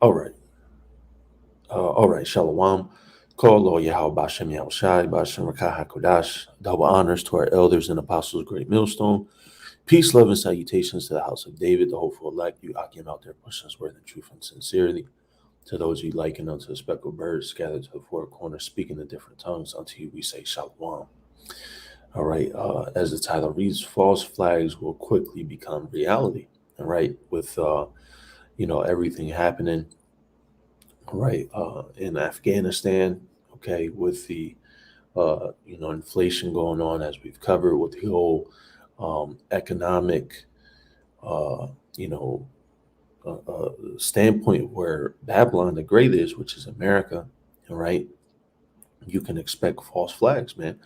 All right. All right. Shalom. Call Lord Yahweh Bashem Yahushai, Bashem Rakah HaKodash. Double honors to our elders and apostles, great millstone. Peace, love, and salutations to the house of David, the hopeful elect. You Akim out there pushing us word in truth and sincerity. To those you liken unto the speckled birds scattered to the four corners, speaking in different tongues, unto you we say Shalom. All right. As the title reads, false flags will quickly become reality. All right. With everything happening right in Afghanistan, okay, with the inflation going on, as we've covered, with the whole economic uh, you know standpoint where Babylon the Great is, which is America. All right, you can expect false flags, man.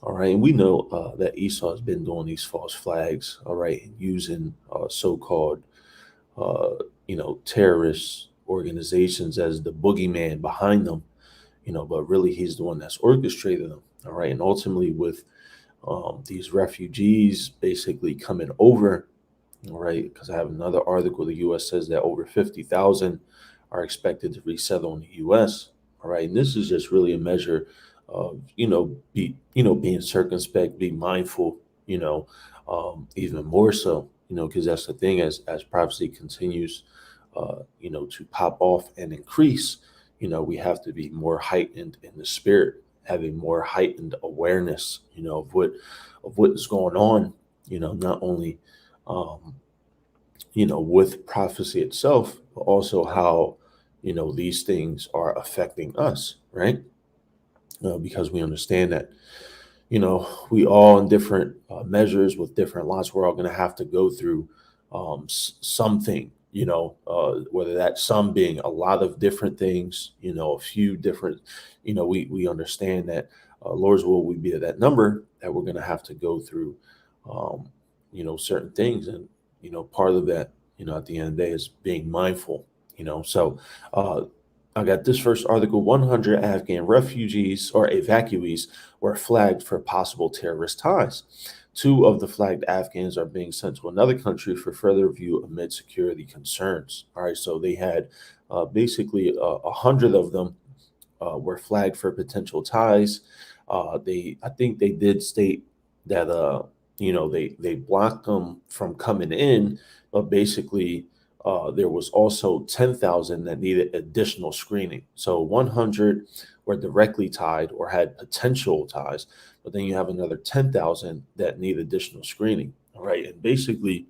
All right, and we know that Esau has been doing these false flags, all right, and using so-called terrorist organizations as the boogeyman behind them, but really he's the one that's orchestrated them. All right. And ultimately, with these refugees basically coming over, all right, because I have another article, the U.S. says that over 50,000 are expected to resettle in the U.S. All right. And this is just really a measure of, being circumspect, be mindful, even more so, because that's the thing as prophecy continues, to pop off and increase, we have to be more heightened in the spirit, having more heightened awareness, of what is going on, not only, um, with prophecy itself, but also how, these things are affecting us, right? Because we understand that, we all in different measures with different lots, we're all going to have to go through something, whether that some being a lot of different things, a few different, we understand that Lord's will we be at that number that we're going to have to go through, um, certain things. And, part of that, at the end of the day is being mindful, so uh, I got this first article: 100 Afghan refugees or evacuees were flagged for possible terrorist ties. Two of the flagged Afghans are being sent to another country for further review amid security concerns. All right, so they had basically 100 of them were flagged for potential ties. I think they did state that they blocked them from coming in, but basically there was also 10,000 that needed additional screening. So 100 were directly tied or had potential ties, but then you have another 10,000 that need additional screening. All right, and basically,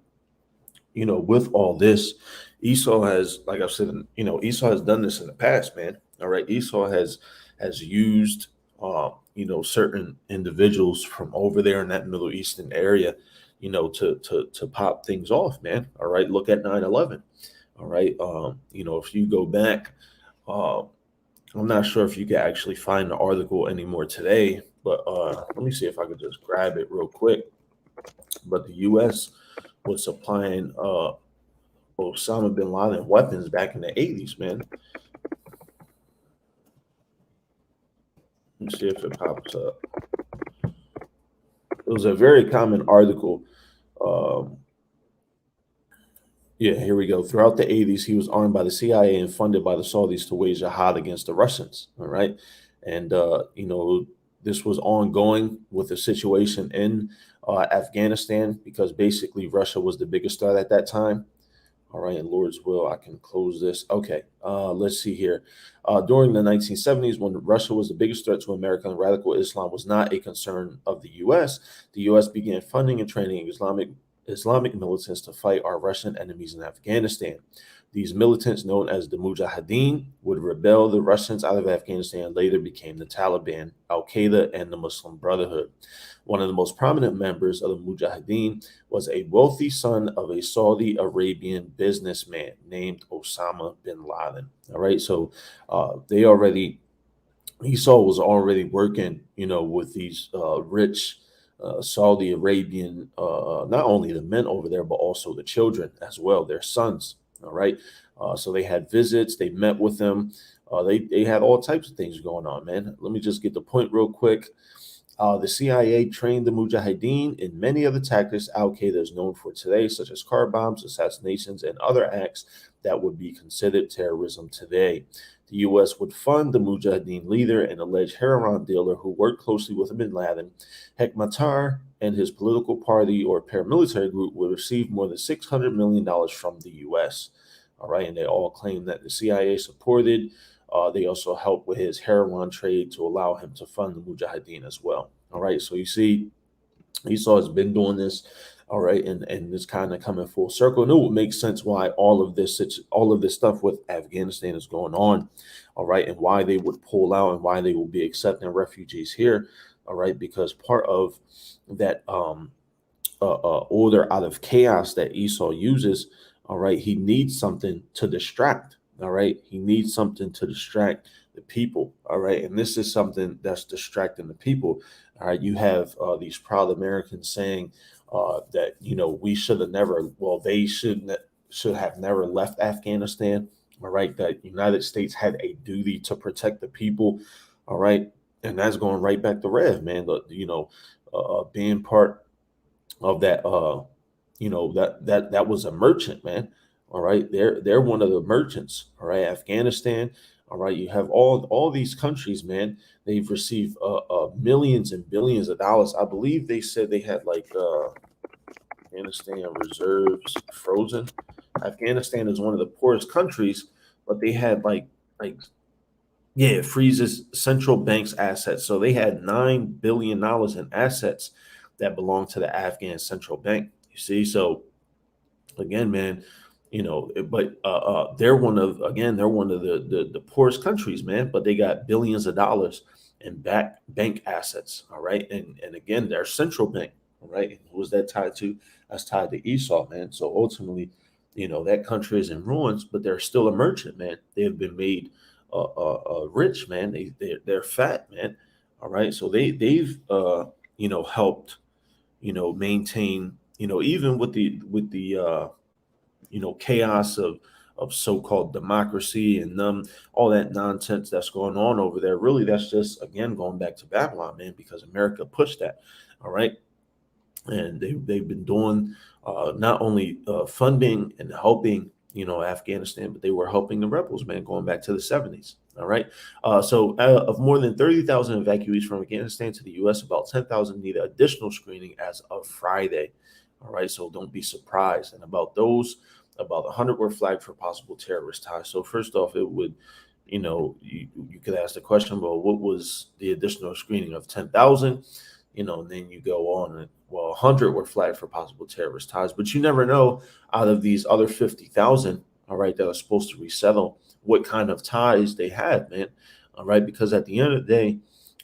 with all this, Esau has, like I've said, Esau has done this in the past, man. All right, Esau has used, certain individuals from over there in that Middle Eastern area, to pop things off, man. All right, look at 9/11. All right, if you go back, uh, I'm not sure if you can actually find the article anymore today, but let me see if I could just grab it real quick. But the U.S. was supplying Osama bin Laden weapons back in the 80s, man. Let me see if it pops up. It was a very common article. Um, yeah, here we go. Throughout the 80s, he was armed by the CIA and funded by the Saudis to wage jihad against the Russians. All right. And, this was ongoing with the situation in Afghanistan because basically Russia was the biggest threat at that time. All right, in Lord's will, I can close this. Okay, let's see here. During the 1970s, when Russia was the biggest threat to America and radical Islam was not a concern of the U.S. began funding and training Islamic militants to fight our Russian enemies in Afghanistan. These militants, known as the Mujahideen, would rebel the Russians out of Afghanistan and later became the Taliban, Al Qaeda, and the Muslim Brotherhood. One of the most prominent members of the Mujahideen was a wealthy son of a Saudi Arabian businessman named Osama bin Laden. All right, so they already Esau was already working, with these rich Saudi Arabian, not only the men over there, but also the children as well, their sons. All right, so they had visits, they met with them, they had all types of things going on, man. Let me just get the point real quick. The CIA trained the Mujahideen in many of the tactics Al Qaeda is known for today, such as car bombs, assassinations, and other acts that would be considered terrorism today. The U.S. would fund the Mujahideen leader and alleged heroin dealer who worked closely with bin Laden. Hekmatyar and his political party or paramilitary group would receive more than $600 million from the U.S. All right, and they all claim that the CIA supported. They also helped with his heroin trade to allow him to fund the Mujahideen as well. All right, so you see, Esau has been doing this, all right, and it's kind of coming full circle. And it would make sense why all of this stuff with Afghanistan is going on, all right, and why they would pull out and why they will be accepting refugees here, all right, because part of that order out of chaos that Esau uses, all right, he needs something to distract, all right, he needs something to distract the people, all right, and this is something that's distracting the people. All right, you have these proud Americans saying that we should have never. Well, they should have never left Afghanistan. All right, that United States had a duty to protect the people. All right, and that's going right back to Rev, man. Being part of that. That was a merchant, man. All right, they're one of the merchants. All right, Afghanistan. All right, you have all these countries, man. They've received millions and billions of dollars. I believe they said they had like Afghanistan reserves frozen. Afghanistan is one of the poorest countries, but they had yeah, it freezes central bank's assets. So they had $9 billion in assets that belong to the Afghan central bank. You see, so again, man, but they're one of the poorest countries, man, but they got billions of dollars in bank assets. All right, and again, their central bank. All right, and who was that tied to? That's tied to Esau, man. So ultimately, that country is in ruins, but they're still a merchant, man. They have been made rich, man. They're fat, man. All right, so they've helped maintain, even with the chaos of so-called democracy and all that nonsense that's going on over there. Really, that's just again going back to Babylon, man, because America pushed that. All right, and they've been doing not only funding and helping Afghanistan, but they were helping the rebels, man, going back to the 70s. All right. So of more than 30,000 evacuees from Afghanistan to the U.S., about 10,000 need additional screening as of Friday. All right. So don't be surprised. And about 100 were flagged for possible terrorist ties. So first off, it would, you could ask the question, well, what was the additional screening of 10,000? And then you go on and, well, 100 were flagged for possible terrorist ties, but you never know out of these other 50,000, all right, that are supposed to resettle, what kind of ties they had, man. All right, because at the end of the day,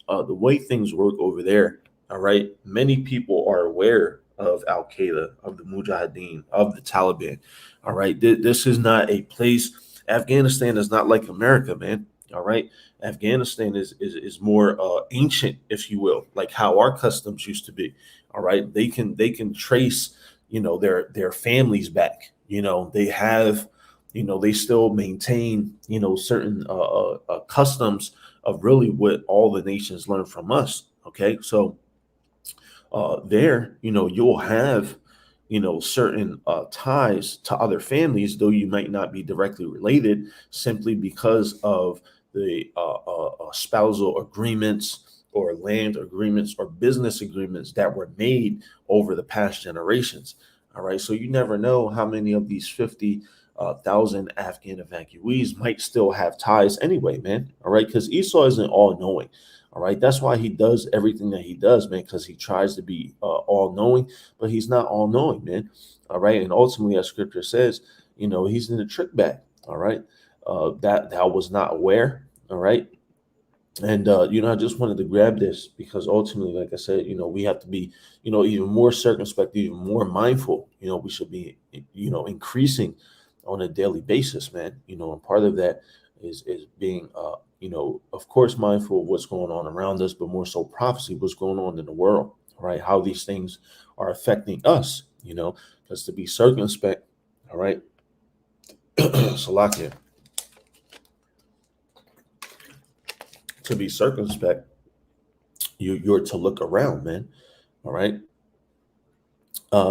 the way things work over there, all right, many people are aware of Al Qaeda, of the Mujahideen, of the Taliban. All right, this is not a place. Afghanistan is not like America, man. All right, Afghanistan is more ancient, if you will, like how our customs used to be. All right, they can trace, their families back. They have, they still maintain, certain customs of really what all the nations learn from us. Okay, so there, you'll have, certain ties to other families, though you might not be directly related, simply because of the spousal agreements or land agreements or business agreements that were made over the past generations. All right, so you never know how many of these 50,000 Afghan evacuees might still have ties anyway, man. All right, because Esau isn't all knowing. All right, that's why he does everything that he does, man, because he tries to be all knowing, but he's not all knowing, man. All right, and ultimately, as scripture says, he's in the trick bag. All right, that I was not aware. All right, and I just wanted to grab this because ultimately, like I said, we have to be, even more circumspect, even more mindful. We should be, increasing on a daily basis, man. And part of that is being of course, mindful of what's going on around us, but more so prophecy, what's going on in the world, right? How these things are affecting us, because to be circumspect, all right, Salakia, to be circumspect, you're to look around, man, all right?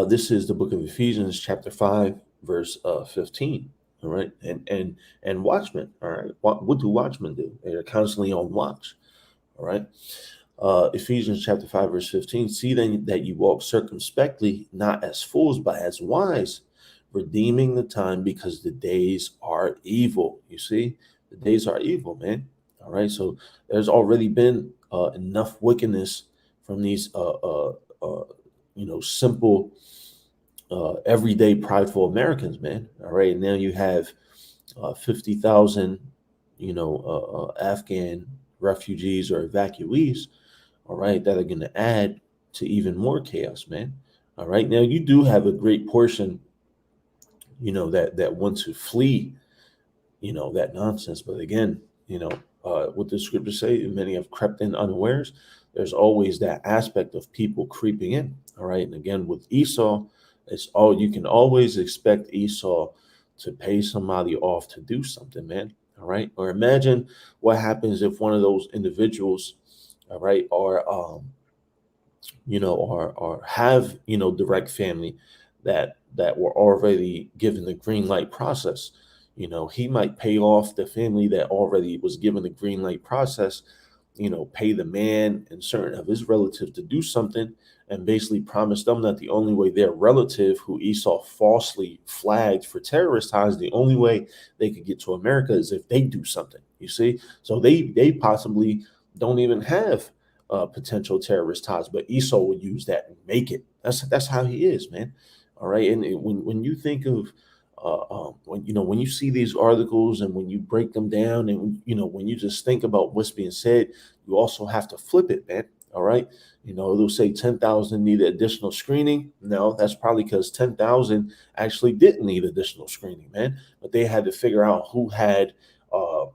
This is the book of Ephesians, chapter 5, verse 15, All right, and watchmen. All right, what do watchmen do? They're constantly on watch. All right. Ephesians chapter 5, verse 15. See then that you walk circumspectly, not as fools, but as wise, redeeming the time because the days are evil. You see, the days are evil, man. All right. So there's already been enough wickedness from these, uh, simple, everyday prideful Americans, man. All right. And now you have 50,000, Afghan refugees or evacuees, all right, that are going to add to even more chaos, man. All right, now you do have a great portion, that want to flee, that nonsense. But again, what the scriptures say, many have crept in unawares. There's always that aspect of people creeping in. All right, and again with Esau, it's all you can always expect Esau to pay somebody off to do something, man. All right, or imagine what happens if one of those individuals, all right, or have direct family that were already given the green light process. He might pay off the family that already was given the green light process, pay the man and certain of his relatives to do something, and basically promise them that the only way their relative, who Esau falsely flagged for terrorist ties, the only way they could get to America is if they do something. You see, so they possibly don't even have potential terrorist ties, but Esau would use that and make it. That's how he is, man. All right, and when you think of when you see these articles and when you break them down and when you just think about what's being said, you also have to flip it, man. All right, they'll say 10,000 need additional screening. No, that's probably because 10,000 actually didn't need additional screening, man. But they had to figure out who had uh,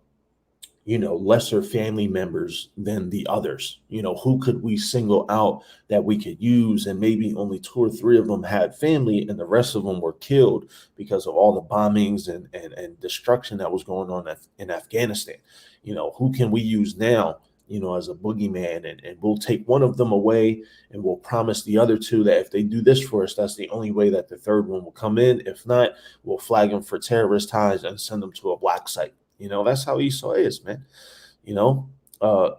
lesser family members than the others. Who could we single out that we could use? And maybe only two or three of them had family and the rest of them were killed because of all the bombings and destruction that was going on in Afghanistan. Who can we use now? As a boogeyman, and we'll take one of them away and we'll promise the other two that if they do this for us, that's the only way that the third one will come in. If not, we'll flag them for terrorist ties and send them to a black site. That's how Esau is, man.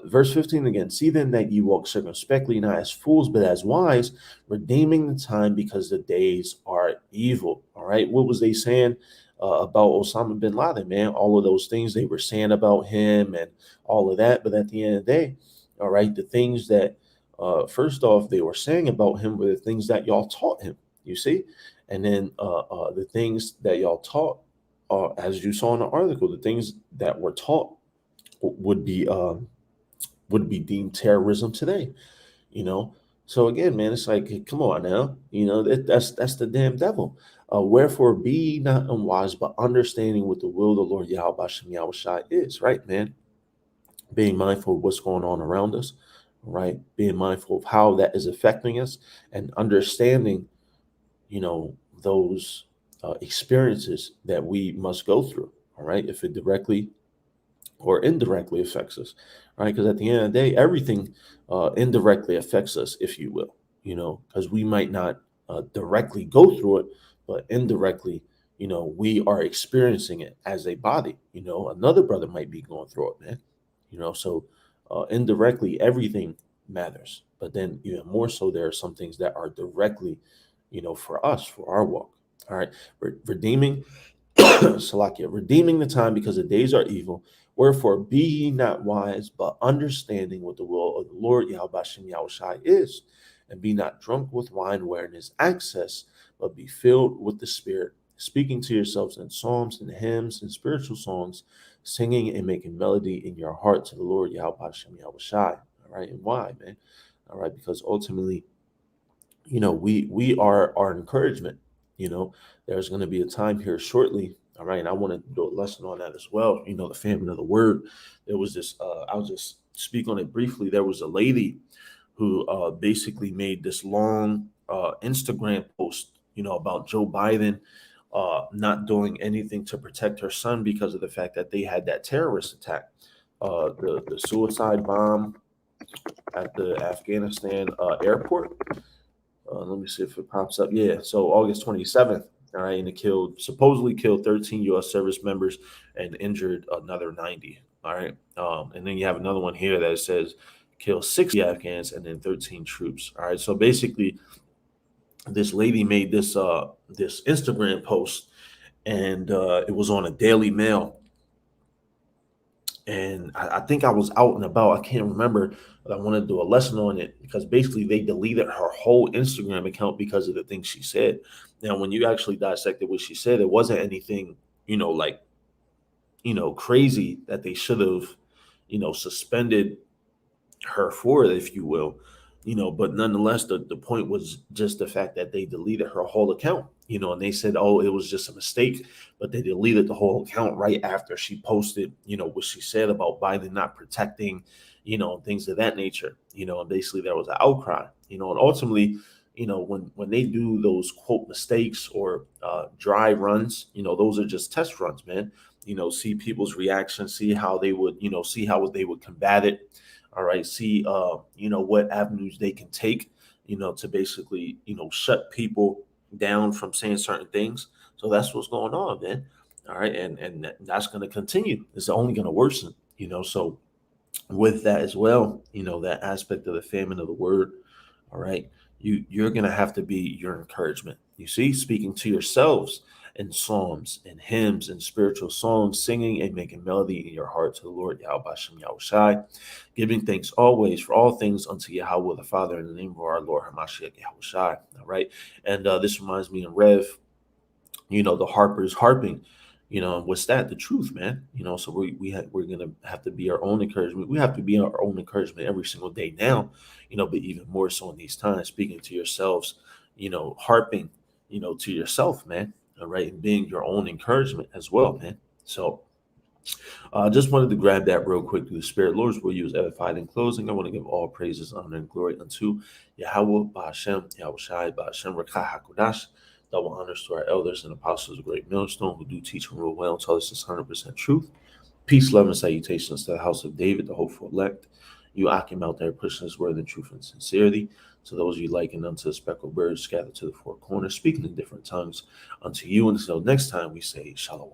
Verse 15 again, see then that you walk circumspectly, not as fools, but as wise, redeeming the time because the days are evil. All right. What was they saying about Osama bin Laden, man? All of those things they were saying about him and all of that. But at the end of the day, all right, the things that, first off, they were saying about him were the things that y'all taught him, you see? And then the things that y'all taught, as you saw in the article, the things that were taught would be deemed terrorism today. You know, so again, man, it's like, come on now, that's the damn devil. Wherefore, be ye not unwise, but understanding what the will of the Lord Yahweh Bashem Yahweh Shai is, right, man? Being mindful of what's going on around us, right? Being mindful of how that is affecting us, and understanding, those experiences that we must go through. All right, if it directly or indirectly affects us, right? Because at the end of the day, everything indirectly affects us, if you will, because we might not directly go through it, but indirectly, we are experiencing it as a body. Another brother might be going through it, man. So indirectly, everything matters. But then even more so, there are some things that are directly, for us, for our walk. All right, redeeming Salakia, redeeming the time because the days are evil. Wherefore, be ye not wise, but understanding what the will of the Lord Yahweh Bashem Yahushai is. And be not drunk with wine wherein is excess, but be filled with the Spirit, speaking to yourselves in psalms and hymns and spiritual songs, singing and making melody in your heart to the Lord Yahweh Bashem Yahushai. All right, and why, man? All right, because ultimately, we are our encouragement. There's going to be a time here shortly. All right, and I want to do a lesson on that as well. The famine of the word. There was this. I'll just speak on it briefly. There was a lady who basically made this long Instagram post, about Joe Biden not doing anything to protect her son because of the fact that they had that terrorist attack, the suicide bomb at the Afghanistan airport. Let me see if it pops up. Yeah, so August 27th. All right, and it supposedly killed 13 U.S. service members and injured another 90. All right, and then you have another one here that says kill 60 Afghans and then 13 troops. All right, so basically, this lady made this Instagram post, and it was on a Daily Mail, and I think I was out and about. I can't remember, but I wanted to do a lesson on it because basically they deleted her whole Instagram account because of the things she said. Now, when you actually dissected what she said, it wasn't anything, like, crazy that they should have, suspended her for it, if you will, but nonetheless, the point was just the fact that they deleted her whole account, and they said, oh, it was just a mistake, but they deleted the whole account right after she posted, what she said about Biden not protecting, things of that nature, and basically there was an outcry, and ultimately, when they do those quote mistakes or dry runs, those are just test runs, man. See people's reaction, see how they would, see how they would combat it. All right, see, what avenues they can take, to basically, shut people down from saying certain things. So that's what's going on, man. All right, and that's going to continue. It's only going to worsen, So with that as well, that aspect of the famine of the word. All right, you're going to have to be your encouragement. You see, speaking to yourselves in psalms and hymns and spiritual songs, singing and making melody in your heart to the Lord Yahweh Shem Yahushai, giving thanks always for all things unto Yahweh the Father in the name of our Lord Hamashiach Yahushai. All right, and this reminds me of Rev, the harpers harping. What's that? The truth, man. So we're gonna have to be our own encouragement. We have to be our own encouragement every single day now, but even more so in these times, speaking to yourselves, harping, to yourself, man. All right, and being your own encouragement as well, man. So just wanted to grab that real quick through the Spirit. Lord's will use edified in closing. I want to give all praises, honor, and glory unto Yahweh, Ba'ashem, Yahushai, Ba'ashem, Rekah HaKodash. Double honors to our elders and apostles of Great Millstone who do teach and rule well and tell us this 100% truth. Peace, love, and salutations to the house of David, the hopeful elect. You Akim out there pushing his word in truth and sincerity. To those you liken unto the speckled birds scattered to the four corners, speaking in different tongues unto you. Until next time we say Shalom.